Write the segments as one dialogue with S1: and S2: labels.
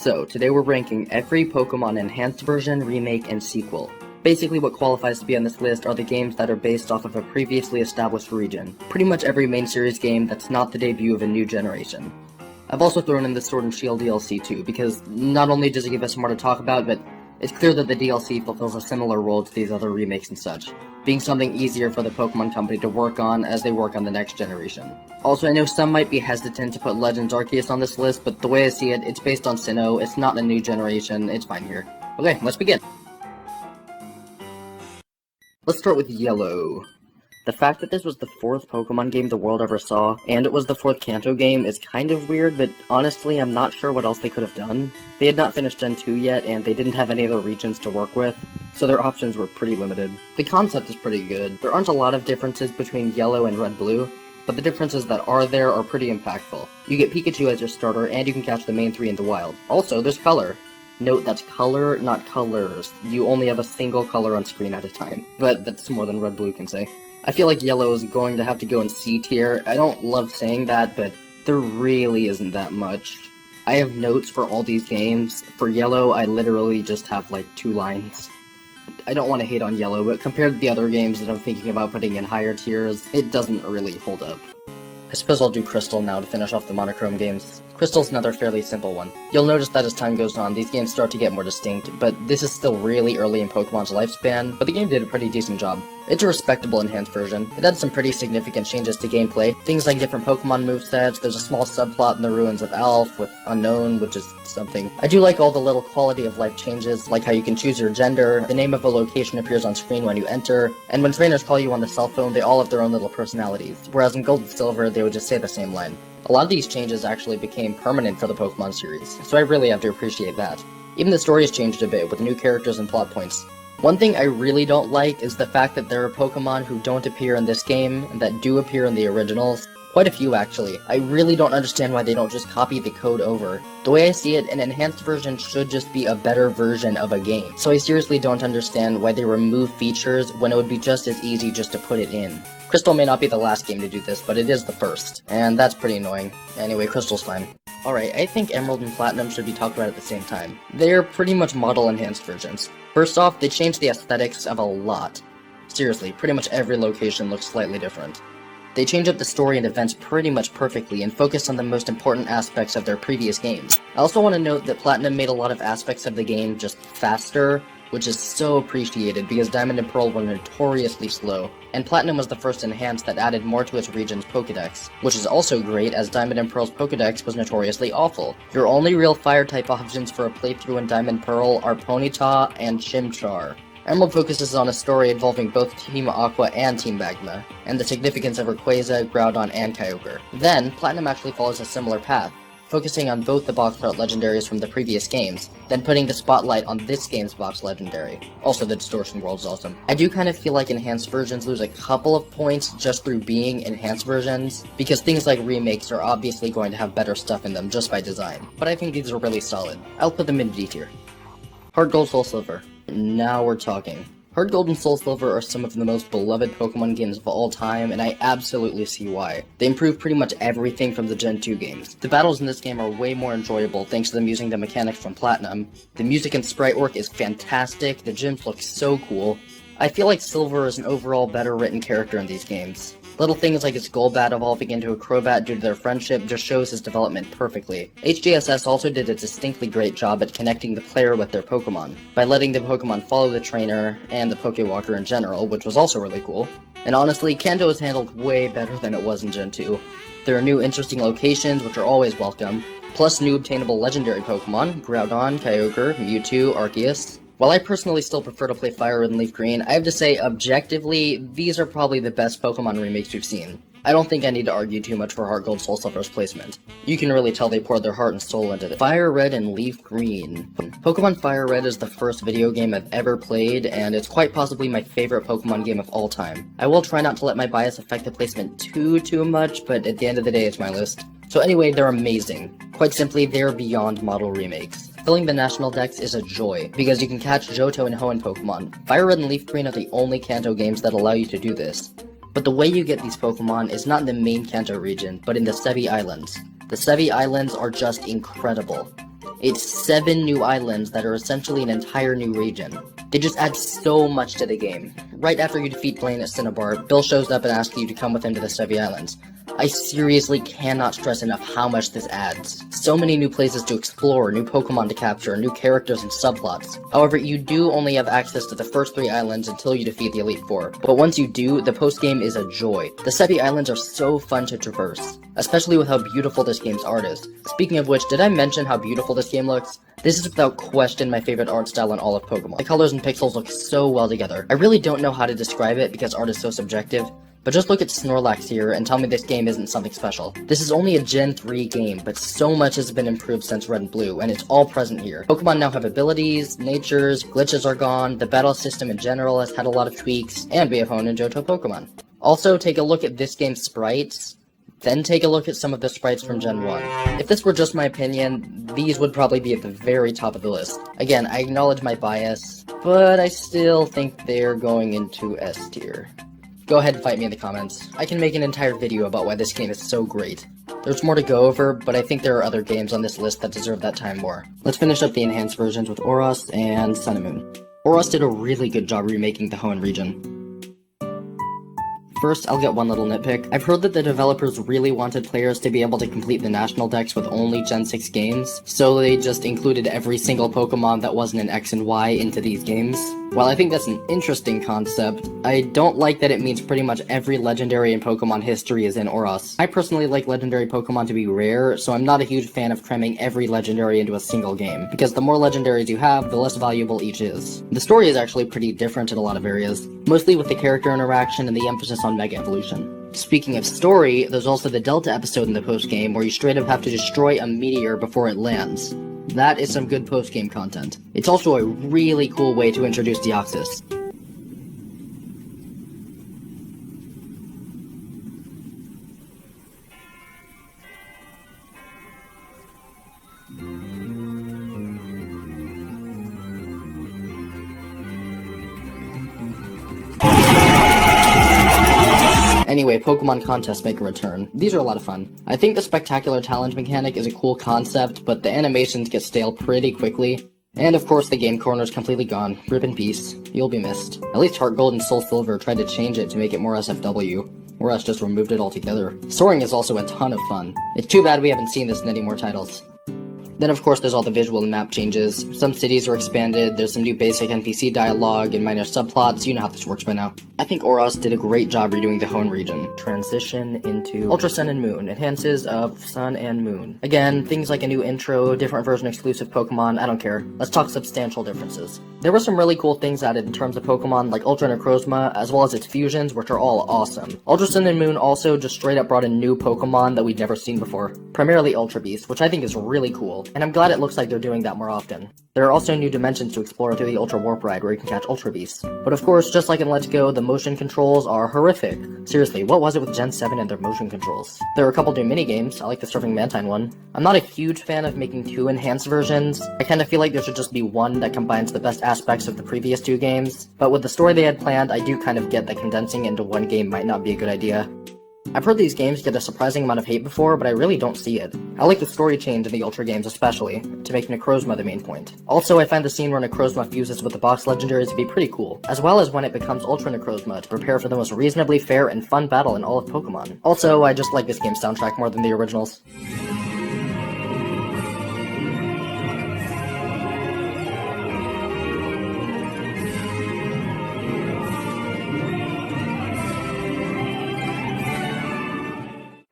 S1: So, today we're ranking every Pokémon Enhanced version, remake, and sequel. Basically what qualifies to be on this list are the games that are based off of a previously established region. Pretty much every main series game that's not the debut of a new generation. I've also thrown in the Sword and Shield DLC too, because not only does it give us more to talk about, but it's clear that the DLC fulfills a similar role to these other remakes and such, being something easier for the Pokemon Company to work on as they work on the next generation. Also, I know some might be hesitant to put Legends Arceus on this list, but the way I see it, it's based on Sinnoh, it's not a new generation, it's fine here. Okay, let's begin! Let's start with Yellow. The fact that this was the 4th Pokemon game the world ever saw, and it was the 4th Kanto game, is kind of weird, but honestly I'm not sure what else they could have done. They had not finished Gen 2 yet, and they didn't have any other regions to work with, so their options were pretty limited. The concept is pretty good. There aren't a lot of differences between Yellow and Red-Blue, but the differences that are there are pretty impactful. You get Pikachu as your starter, and you can catch the main 3 in the wild. Also, there's color. Note that's color, not colors. You only have a single color on screen at a time. But that's more than Red-Blue can say. I feel like Yellow is going to have to go in C tier. I don't love saying that, but there really isn't that much. I have notes for all these games. For Yellow, I literally just have like 2 lines. I don't want to hate on Yellow, but compared to the other games that I'm thinking about putting in higher tiers, it doesn't really hold up. I suppose I'll do Crystal now to finish off the monochrome games. Crystal's another fairly simple one. You'll notice that as time goes on, these games start to get more distinct, but this is still really early in Pokemon's lifespan, but the game did a pretty decent job. It's a respectable enhanced version. It had some pretty significant changes to gameplay, things like different Pokemon movesets, there's a small subplot in the Ruins of Alph with Unknown, which is something. I do like all the little quality of life changes, like how you can choose your gender, the name of a location appears on screen when you enter, and when trainers call you on the cell phone, they all have their own little personalities, whereas in Gold and Silver, they would just say the same line. A lot of these changes actually became permanent for the Pokemon series, so I really have to appreciate that. Even the story has changed a bit, with new characters and plot points. One thing I really don't like is the fact that there are Pokemon who don't appear in this game, and that do appear in the originals. Quite a few, actually. I really don't understand why they don't just copy the code over. The way I see it, an enhanced version should just be a better version of a game. So I seriously don't understand why they remove features when it would be just as easy just to put it in. Crystal may not be the last game to do this, but it is the first, and that's pretty annoying. Anyway, Crystal's fine. Alright, I think Emerald and Platinum should be talked about at the same time. They're pretty much model enhanced versions. First off, they changed the aesthetics of a lot. Seriously, pretty much every location looks slightly different. They change up the story and events pretty much perfectly and focus on the most important aspects of their previous games. I also want to note that Platinum made a lot of aspects of the game just faster, which is so appreciated because Diamond and Pearl were notoriously slow, and Platinum was the first Enhanced that added more to its region's Pokedex, which is also great as Diamond and Pearl's Pokedex was notoriously awful. Your only real Fire-type options for a playthrough in Diamond and Pearl are Ponyta and Chimchar. Emerald focuses on a story involving both Team Aqua and Team Magma, and the significance of Rayquaza, Groudon, and Kyogre. Then, Platinum actually follows a similar path, focusing on both the box art legendaries from the previous games, then putting the spotlight on this game's box legendary. Also, the Distortion World is awesome. I do kind of feel like enhanced versions lose a couple of points just through being enhanced versions, because things like remakes are obviously going to have better stuff in them just by design, but I think these are really solid. I'll put them in D tier. Heart Gold, Soul Silver. Now we're talking. Heart Gold and Soul Silver are some of the most beloved Pokemon games of all time, and I absolutely see why. They improve pretty much everything from the Gen 2 games. The battles in this game are way more enjoyable thanks to them using the mechanics from Platinum. The music and sprite work is fantastic, the gyms look so cool. I feel like Silver is an overall better written character in these games. Little things like his Golbat evolving into a Crobat due to their friendship just shows his development perfectly. HGSS also did a distinctly great job at connecting the player with their Pokemon, by letting the Pokemon follow the trainer, and the Pokewalker in general, which was also really cool. And honestly, Kanto is handled way better than it was in Gen 2. There are new interesting locations, which are always welcome, plus new obtainable legendary Pokemon, Groudon, Kyogre, Mewtwo, Arceus. While I personally still prefer to play Fire Red and Leaf Green, I have to say, objectively, these are probably the best Pokemon remakes we've seen. I don't think I need to argue too much for Heart Gold Soul Silver's placement. You can really tell they poured their heart and soul into it. Fire Red and Leaf Green. Pokemon Fire Red is the first video game I've ever played, and it's quite possibly my favorite Pokemon game of all time. I will try not to let my bias affect the placement too much, but at the end of the day, it's my list. So anyway, they're amazing. Quite simply, they're beyond model remakes. Filling the national dex is a joy, because you can catch Johto and Hoenn Pokemon. Fire Red and Leaf Green are the only Kanto games that allow you to do this. But the way you get these Pokemon is not in the main Kanto region, but in the Sevi Islands. The Sevi Islands are just incredible. It's 7 new islands that are essentially an entire new region. They just add so much to the game. Right after you defeat Blaine at Cinnabar, Bill shows up and asks you to come with him to the 7 Islands. I seriously cannot stress enough how much this adds. So many new places to explore, new Pokemon to capture, new characters and subplots. However, you do only have access to the first 3 islands until you defeat the Elite Four. But once you do, the post-game is a joy. The 7 Islands are so fun to traverse, especially with how beautiful this game's art is. Speaking of which, did I mention how beautiful this game looks? This is without question my favorite art style in all of Pokemon. The colors and pixels look so well together. I really don't know how to describe it because art is so subjective, but just look at Snorlax here and tell me this game isn't something special. This is only a Gen 3 game, but so much has been improved since Red and Blue, and it's all present here. Pokemon now have abilities, natures, glitches are gone, the battle system in general has had a lot of tweaks, and we have Hoenn and Johto Pokemon. Also, take a look at this game's sprites, then take a look at some of the sprites from Gen 1. If this were just my opinion, these would probably be at the very top of the list. Again, I acknowledge my bias, but I still think they're going into S tier. Go ahead and fight me in the comments. I can make an entire video about why this game is so great. There's more to go over, but I think there are other games on this list that deserve that time more. Let's finish up the enhanced versions with Oros and Sun and Moon. Oros did a really good job remaking the Hoenn region. First, I'll get one little nitpick. I've heard that the developers really wanted players to be able to complete the national dex with only Gen 6 games, so they just included every single Pokemon that wasn't an X and Y into these games. While I think that's an interesting concept, I don't like that it means pretty much every legendary in Pokemon history is in Oros. I personally like legendary Pokemon to be rare, so I'm not a huge fan of cramming every legendary into a single game, because the more legendaries you have, the less valuable each is. The story is actually pretty different in a lot of areas, mostly with the character interaction and the emphasis on Mega Evolution. Speaking of story, there's also the Delta episode in the post-game where you straight up have to destroy a meteor before it lands. That is some good post-game content. It's also a really cool way to introduce Deoxys. Anyway, Pokemon contests make a return. These are a lot of fun. I think the spectacular challenge mechanic is a cool concept, but the animations get stale pretty quickly. And of course the game corner's completely gone. Rip in peace. You'll be missed. At least Heart Gold and Soul Silver tried to change it to make it more SFW. Whereas just removed it altogether. Soaring is also a ton of fun. It's too bad we haven't seen this in any more titles. Then of course there's all the visual and map changes. Some cities are expanded, there's some new basic NPC dialogue and minor subplots, you know how this works by now. I think Oros did a great job redoing the Hoenn region. Transition into Ultra Sun and Moon, enhances of Sun and Moon. Again, things like a new intro, different version exclusive Pokemon, I don't care. Let's talk substantial differences. There were some really cool things added in terms of Pokemon like Ultra Necrozma, as well as its fusions, which are all awesome. Ultra Sun and Moon also just straight up brought in new Pokemon that we'd never seen before. Primarily Ultra Beast, which I think is really cool, and I'm glad it looks like they're doing that more often. There are also new dimensions to explore through the Ultra Warp Ride where you can catch Ultra Beasts. But of course, just like in Let's Go, the motion controls are horrific. Seriously, what was it with Gen 7 and their motion controls? There are a couple new minigames, I like the Surfing Mantine one. I'm not a huge fan of making 2 enhanced versions. I kinda feel like there should just be one that combines the best aspects of the previous 2 games. But with the story they had planned, I do kind of get that condensing into one game might not be a good idea. I've heard these games get a surprising amount of hate before, but I really don't see it. I like the story change in the Ultra games especially, to make Necrozma the main point. Also, I find the scene where Necrozma fuses with the box legendaries to be pretty cool, as well as when it becomes Ultra Necrozma to prepare for the most reasonably fair and fun battle in all of Pokemon. Also, I just like this game's soundtrack more than the originals.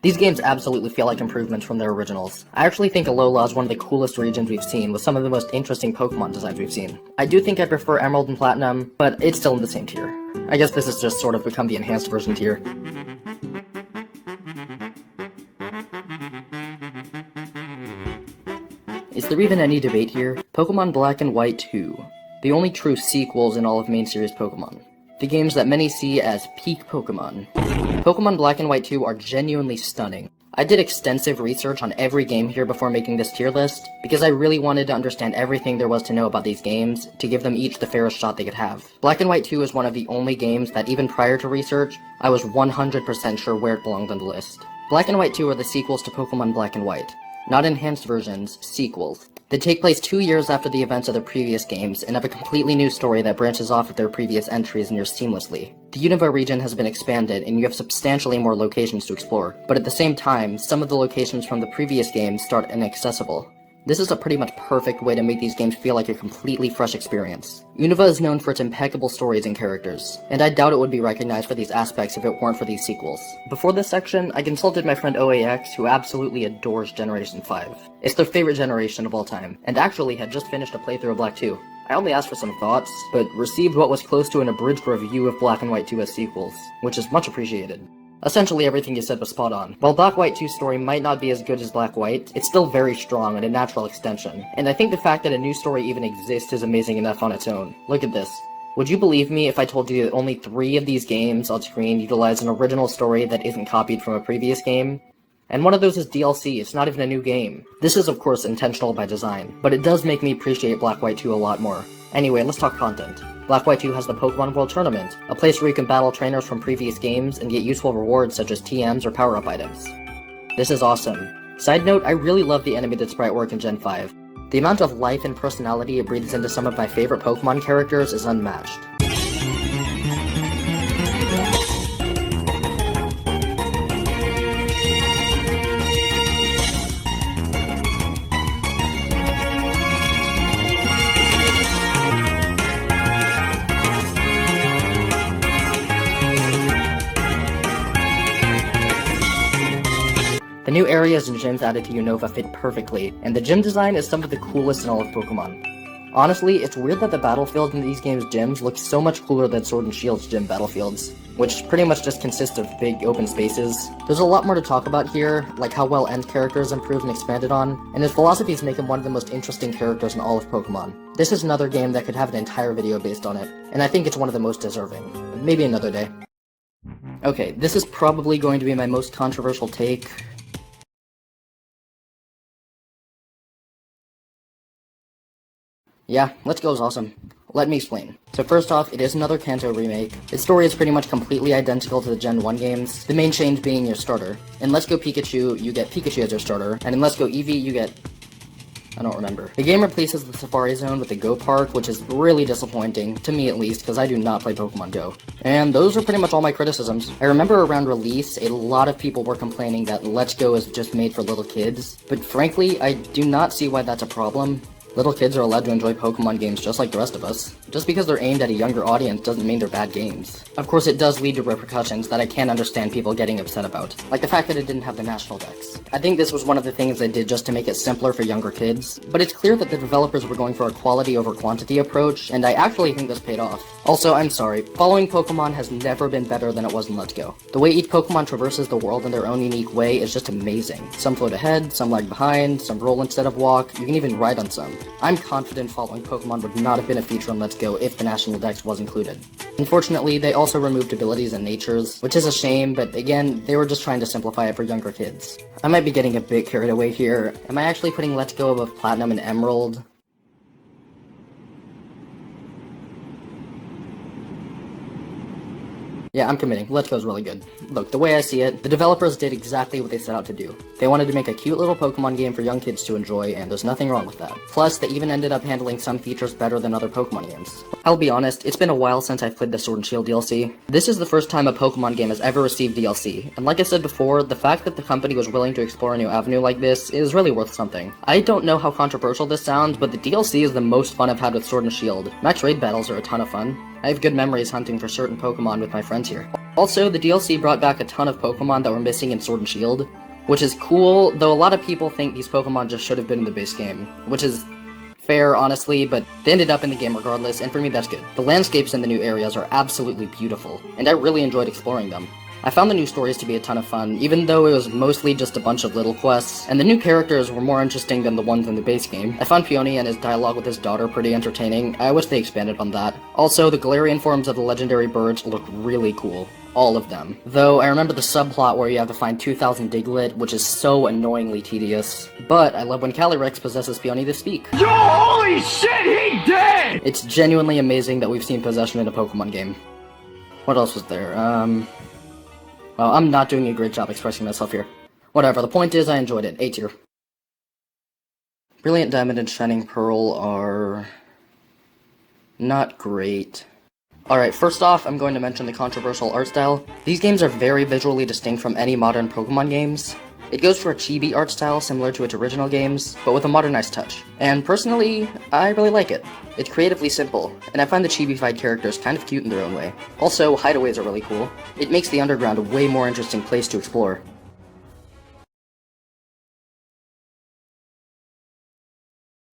S1: These games absolutely feel like improvements from their originals. I actually think Alola is one of the coolest regions we've seen, with some of the most interesting Pokemon designs we've seen. I do think I prefer Emerald and Platinum, but it's still in the same tier. I guess this has just sort of become the enhanced version tier. Is there even any debate here? Pokemon Black and White 2. The only true sequels in all of main series Pokemon. The games that many see as peak Pokemon. Pokemon Black and White 2 are genuinely stunning. I did extensive research on every game here before making this tier list, because I really wanted to understand everything there was to know about these games, to give them each the fairest shot they could have. Black and White 2 is one of the only games that even prior to research, I was 100% sure where it belonged on the list. Black and White 2 are the sequels to Pokemon Black and White. Not enhanced versions, sequels. They take place 2 years after the events of the previous games, and have a completely new story that branches off of their previous entries near seamlessly. The Unova region has been expanded, and you have substantially more locations to explore, but at the same time, some of the locations from the previous games start inaccessible. This is a pretty much perfect way to make these games feel like a completely fresh experience. Unova is known for its impeccable stories and characters, and I doubt it would be recognized for these aspects if it weren't for these sequels. Before this section, I consulted my friend OAX, who absolutely adores Generation 5. It's their favorite generation of all time, and actually had just finished a playthrough of Black 2. I only asked for some thoughts, but received what was close to an abridged review of Black and White 2 as sequels, which is much appreciated. Essentially everything you said was spot on. While Black White 2's story might not be as good as Black White, it's still very strong and a natural extension. And I think the fact that a new story even exists is amazing enough on its own. Look at this. Would you believe me if I told you that only 3 of these games on screen utilize an original story that isn't copied from a previous game? And one of those is DLC, it's not even a new game. This is of course intentional by design, but it does make me appreciate Black White 2 a lot more. Anyway, let's talk content. Black White 2 has the Pokemon World Tournament, a place where you can battle trainers from previous games and get useful rewards such as TMs or power-up items. This is awesome. Side note, I really love the animated sprite work in Gen 5. The amount of life and personality it breathes into some of my favorite Pokemon characters is unmatched. The new areas and gyms added to Unova fit perfectly, and the gym design is some of the coolest in all of Pokemon. Honestly, it's weird that the battlefield in these games' gyms look so much cooler than Sword and Shield's gym battlefields, which pretty much just consist of big open spaces. There's a lot more to talk about here, like how well End character is improved and expanded on, and his philosophies make him one of the most interesting characters in all of Pokemon. This is another game that could have an entire video based on it, and I think it's one of the most deserving. Maybe another day. Okay, this is probably going to be my most controversial take. Yeah, Let's Go is awesome. Let me explain. So first off, it is another Kanto remake. Its story is pretty much completely identical to the Gen 1 games, the main change being your starter. In Let's Go Pikachu, you get Pikachu as your starter, and in Let's Go Eevee, you get... I don't remember. The game replaces the Safari Zone with the Go Park, which is really disappointing, to me at least, because I do not play Pokemon Go. And those are pretty much all my criticisms. I remember around release, a lot of people were complaining that Let's Go is just made for little kids, but frankly, I do not see why that's a problem. Little kids are allowed to enjoy Pokemon games just like the rest of us. Just because they're aimed at a younger audience doesn't mean they're bad games. Of course, it does lead to repercussions that I can't understand people getting upset about, like the fact that it didn't have the national dex. I think this was one of the things they did just to make it simpler for younger kids, but it's clear that the developers were going for a quality over quantity approach, and I actually think this paid off. Also, I'm sorry, following Pokemon has never been better than it was in Let's Go. The way each Pokemon traverses the world in their own unique way is just amazing. Some float ahead, some lag behind, some roll instead of walk, you can even ride on some. I'm confident following Pokemon would not have been a feature in Let's Go if the National Dex was included. Unfortunately, they also removed abilities and natures, which is a shame, but again, they were just trying to simplify it for younger kids. I might be getting a bit carried away here. Am I actually putting Let's Go above Platinum and Emerald? Yeah, I'm committing. Let's Go is really good. Look, the way I see it, the developers did exactly what they set out to do. They wanted to make a cute little Pokemon game for young kids to enjoy, and there's nothing wrong with that. Plus, they even ended up handling some features better than other Pokemon games. I'll be honest, it's been a while since I've played the Sword and Shield DLC. This is the first time a Pokemon game has ever received DLC, and like I said before, the fact that the company was willing to explore a new avenue like this is really worth something. I don't know how controversial this sounds, but the DLC is the most fun I've had with Sword and Shield. Max raid battles are a ton of fun. I have good memories hunting for certain Pokemon with my friends here. Also, the DLC brought back a ton of Pokemon that were missing in Sword and Shield, which is cool, though a lot of people think these Pokemon just should have been in the base game, which is fair, honestly, but they ended up in the game regardless, and for me that's good. The landscapes in the new areas are absolutely beautiful, and I really enjoyed exploring them. I found the new stories to be a ton of fun, even though it was mostly just a bunch of little quests, and the new characters were more interesting than the ones in the base game. I found Peony and his dialogue with his daughter pretty entertaining. I wish they expanded on that. Also, the Galarian forms of the legendary birds look really cool. All of them. Though, I remember the subplot where you have to find 2,000 Diglett, which is so annoyingly tedious. But, I love when Calyrex possesses Peony to speak. Yo, holy shit, he dead! It's genuinely amazing that we've seen possession in a Pokemon game. What else was there? Well, I'm not doing a great job expressing myself here. Whatever, the point is I enjoyed it. A tier. Brilliant Diamond and Shining Pearl are not great. Alright, first off, I'm going to mention the controversial art style. These games are very visually distinct from any modern Pokemon games. It goes for a chibi art style similar to its original games, but with a modernized touch. And personally, I really like it. It's creatively simple, and I find the chibi-fied characters kind of cute in their own way. Also, hideaways are really cool. It makes the underground a way more interesting place to explore.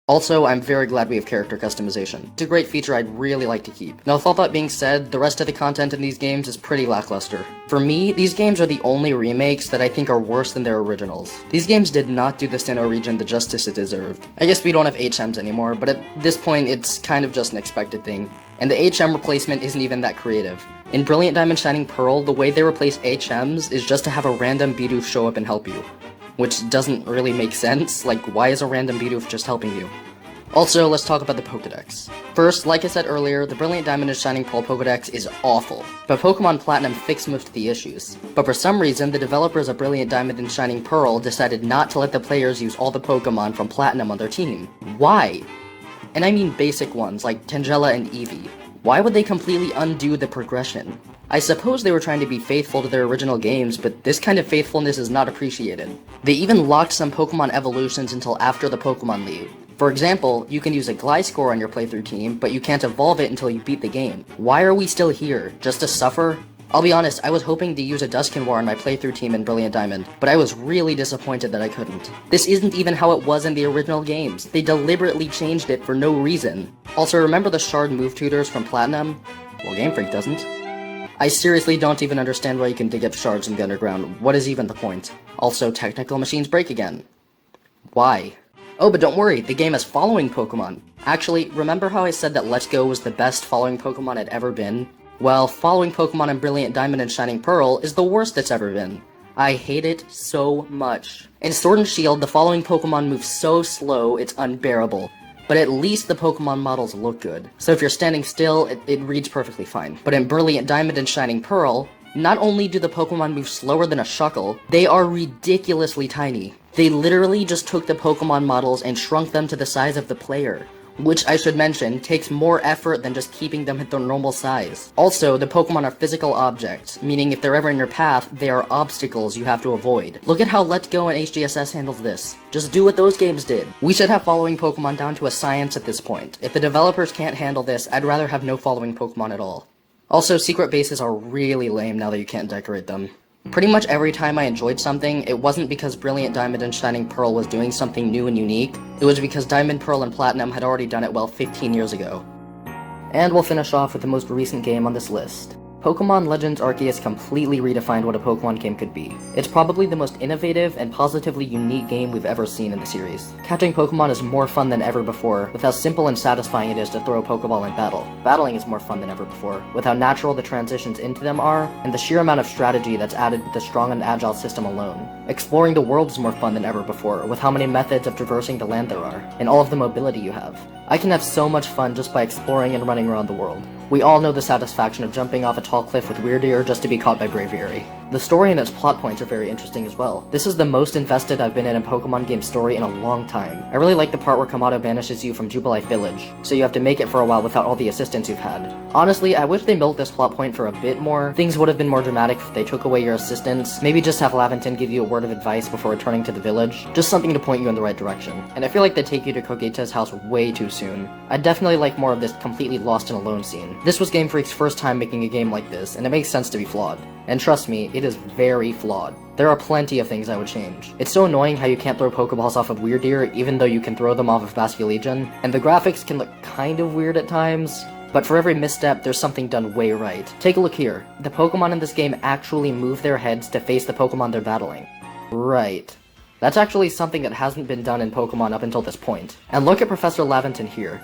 S1: Also, I'm very glad we have character customization. It's a great feature I'd really like to keep. Now, with all that being said, the rest of the content in these games is pretty lackluster. For me, these games are the only remakes that I think are worse than their originals. These games did not do the Sinnoh region the justice it deserved. I guess we don't have HMs anymore, but at this point, it's kind of just an expected thing. And the HM replacement isn't even that creative. In Brilliant Diamond Shining Pearl, the way they replace HMs is just to have a random Bidoof show up and help you. Which doesn't really make sense. Like, why is a random Bidoof just helping you? Also, let's talk about the Pokédex. First, like I said earlier, the Brilliant Diamond and Shining Pearl Pokédex is awful, but Pokemon Platinum fixed most of the issues. But for some reason, the developers of Brilliant Diamond and Shining Pearl decided not to let the players use all the Pokemon from Platinum on their team. Why? And I mean basic ones, like Tangela and Eevee. Why would they completely undo the progression? I suppose they were trying to be faithful to their original games, but this kind of faithfulness is not appreciated. They even locked some Pokemon evolutions until after the Pokemon leave. For example, you can use a Gliscor on your playthrough team, but you can't evolve it until you beat the game. Why are we still here? Just to suffer? I'll be honest, I was hoping to use a Dusknoir on my playthrough team in Brilliant Diamond, but I was really disappointed that I couldn't. This isn't even how it was in the original games. They deliberately changed it for no reason. Also, remember the Shard move tutors from Platinum? Well, Game Freak doesn't. I seriously don't even understand why you can dig up shards in the underground. What is even the point? Also, technical machines break again. Why? Oh, but don't worry, the game has following Pokemon. Actually, remember how I said that Let's Go was the best following Pokemon had ever been? Well, following Pokemon in Brilliant Diamond and Shining Pearl is the worst it's ever been. I hate it so much. In Sword and Shield, the following Pokemon move so slow, it's unbearable. But at least the Pokemon models look good. So if you're standing still, it reads perfectly fine. But in Brilliant Diamond and Shining Pearl, not only do the Pokemon move slower than a Shuckle, they are ridiculously tiny. They literally just took the Pokemon models and shrunk them to the size of the player. Which, I should mention, takes more effort than just keeping them at their normal size. Also, the Pokemon are physical objects, meaning if they're ever in your path, they are obstacles you have to avoid. Look at how Let's Go and HGSS handles this. Just do what those games did. We should have following Pokemon down to a science at this point. If the developers can't handle this, I'd rather have no following Pokemon at all. Also, secret bases are really lame now that you can't decorate them. Pretty much every time I enjoyed something, it wasn't because Brilliant Diamond and Shining Pearl was doing something new and unique, it was because Diamond, Pearl, and Platinum had already done it well 15 years ago. And we'll finish off with the most recent game on this list. Pokemon Legends Arceus completely redefined what a Pokemon game could be. It's probably the most innovative and positively unique game we've ever seen in the series. Catching Pokemon is more fun than ever before, with how simple and satisfying it is to throw a Pokeball in battle. Battling is more fun than ever before, with how natural the transitions into them are, and the sheer amount of strategy that's added with the strong and agile system alone. Exploring the world is more fun than ever before, with how many methods of traversing the land there are, and all of the mobility you have. I can have so much fun just by exploring and running around the world. We all know the satisfaction of jumping off a tall cliff with Weirdeer just to be caught by Braviary. The story and its plot points are very interesting as well. This is the most invested I've been in a Pokemon game story in a long time. I really like the part where Kamado banishes you from Jubilife Village, so you have to make it for a while without all the assistance you've had. Honestly, I wish they milked this plot point for a bit more. Things would have been more dramatic if they took away your assistance. Maybe just have Laventon give you a word of advice before returning to the village. Just something to point you in the right direction. And I feel like they take you to Kogeta's house way too soon. I'd definitely like more of this completely lost and alone scene. This was Game Freak's first time making a game like this, and it makes sense to be flawed. And trust me, it is very flawed. There are plenty of things I would change. It's so annoying how you can't throw Pokeballs off of Weirdeer even though you can throw them off of Basculegion, and the graphics can look kind of weird at times, but for every misstep, there's something done way right. Take a look here. The Pokemon in this game actually move their heads to face the Pokemon they're battling. Right. That's actually something that hasn't been done in Pokemon up until this point. And look at Professor Laventon here.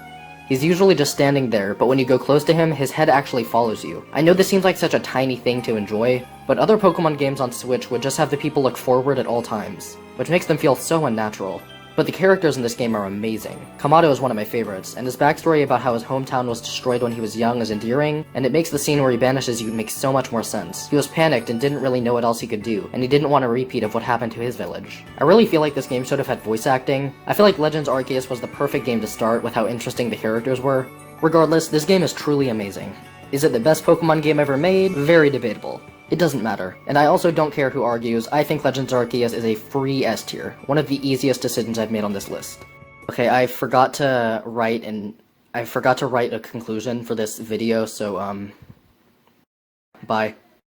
S1: He's usually just standing there, but when you go close to him, his head actually follows you. I know this seems like such a tiny thing to enjoy, but other Pokemon games on Switch would just have the people look forward at all times, which makes them feel so unnatural. But the characters in this game are amazing. Kamado is one of my favorites, and his backstory about how his hometown was destroyed when he was young is endearing, and it makes the scene where he banishes you make so much more sense. He was panicked and didn't really know what else he could do, and he didn't want a repeat of what happened to his village. I really feel like this game should have had voice acting. I feel like Legends Arceus was the perfect game to start with how interesting the characters were. Regardless, this game is truly amazing. Is it the best Pokemon game ever made? Very debatable. It doesn't matter. And I also don't care who argues, I think Legends Arceus is a free S tier, one of the easiest decisions I've made on this list. Okay, I forgot to write a conclusion for this video, so bye.